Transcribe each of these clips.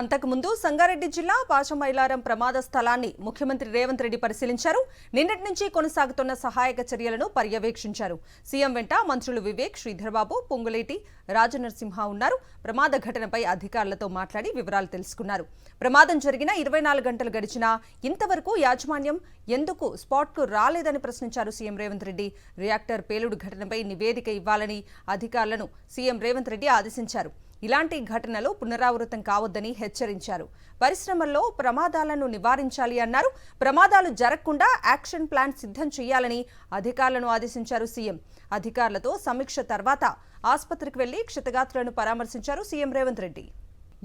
అంతకుముందు సంగారెడ్డి జిల్లా పాశమైలారం ప్రమాద స్థలాన్ని ముఖ్యమంత్రి రేవంత్ రెడ్డి పరిశీలించారు. నిన్నటి నుంచి కొనసాగుతున్న సహాయక చర్యలను పర్యవేక్షించారు. సీఎం వెంట మంత్రులు వివేక్, శ్రీధర్బాబు, పొంగులేటి, రాజనరసింహ ఉన్నారు. ప్రమాద ఘటనపై అధికారులతో మాట్లాడి వివరాలు తెలుసుకున్నారు. ప్రమాదం జరిగిన 24 గంటలు గడిచినా ఇంతవరకు యాజమాన్యం ఎందుకు స్పాట్కు రాలేదని ప్రశ్నించారు సీఎం రేవంత్ రెడ్డి. రియాక్టర్ పేలుడు ఘటనపై నివేదిక ఇవ్వాలని అధికారులను సీఎం రేవంత్ రెడ్డి ఆదేశించారు. ఇలాంటి ఘటనలు పునరావృతం కావద్దని హెచ్చరించారు. పరిశ్రమల్లో ప్రమాదాలను నివారించాలి అన్నారు. ప్రమాదాలు జరగకుండా యాక్షన్ ప్లాన్ సిద్ధం చేయాలని అధికారులను ఆదేశించారు సీఎం. అధికారులతో సమీక్ష తర్వాత ఆసుపత్రికి వెళ్లి క్షతగాత్రులను పరామర్శించారు సీఎం రేవంత్ రెడ్డి.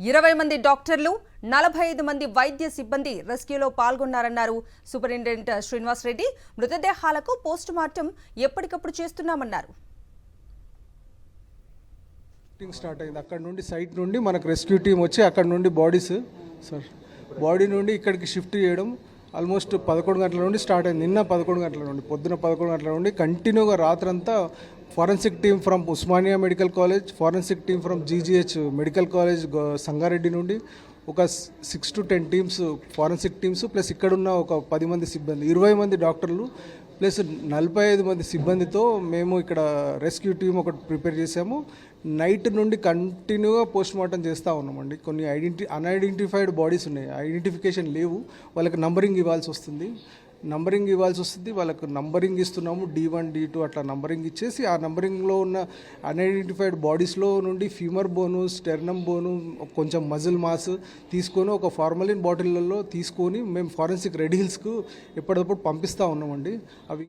20 మంది డాక్టర్లు, 45 మంది వైద్య సిబ్బంది రెస్క్యూలో పాల్గొన్నారన్నారు సూపరింటెండెంట్ శ్రీనివాస్ రెడ్డి. మృతదేహాలకు పోస్టుమార్టం ఎప్పటికప్పుడు చేస్తున్నామన్నారు. స్టార్ట్ అయింది. అక్కడ నుండి సైట్ నుండి మనకు రెస్క్యూ టీం వచ్చి అక్కడ నుండి బాడీ నుండి ఇక్కడికి షిఫ్ట్ చేయడం ఆల్మోస్ట్ 11 గంటల నుండి స్టార్ట్ అయింది. నిన్న 11 గంటల నుండి, పొద్దున 11 గంటల నుండి కంటిన్యూగా రాత్రంతా forensic team from Osmania medical college, forensic team from GGH medical college Sangareddy నుండి ఒక 6 to 10 teams forensic teams plus ఇక్కడున్న ఒక 10 మంది సిబ్బంది, 20 మంది డాక్టర్లు ప్లస్ 45 మంది సిబ్బందితో మేము ఇక్కడ రెస్క్యూ టీం ఒకటి ప్రిపేర్ చేసాము. నైట్ నుండి కంటిన్యూగా పోస్ట్ మార్టం చేస్తూ ఉన్నామండి. కొన్ని అన్ఐడెంటిఫైడ్ బాడీస్ ఉన్నాయి, ఐడెంటిఫికేషన్ లేవు, వాళ్ళకి నంబరింగ్ ఇవ్వాల్సి వస్తుంది. వాళ్ళకు నంబరింగ్ ఇస్తున్నాము. D1, D2 అట్లా నంబరింగ్ ఇచ్చేసి ఆ నంబరింగ్లో ఉన్న అన్ఐడెంటిఫైడ్ బాడీస్లో నుండి ఫీమర్ బోను, స్టెర్నమ్ బోను, కొంచెం మజిల్ మాస్ తీసుకొని ఒక ఫార్మలిన్ బాటిళ్లలో తీసుకొని మేము ఫారెన్సిక్ రెడ్ హిల్స్కు ఎప్పటికప్పుడు పంపిస్తూ ఉన్నామండి. అవి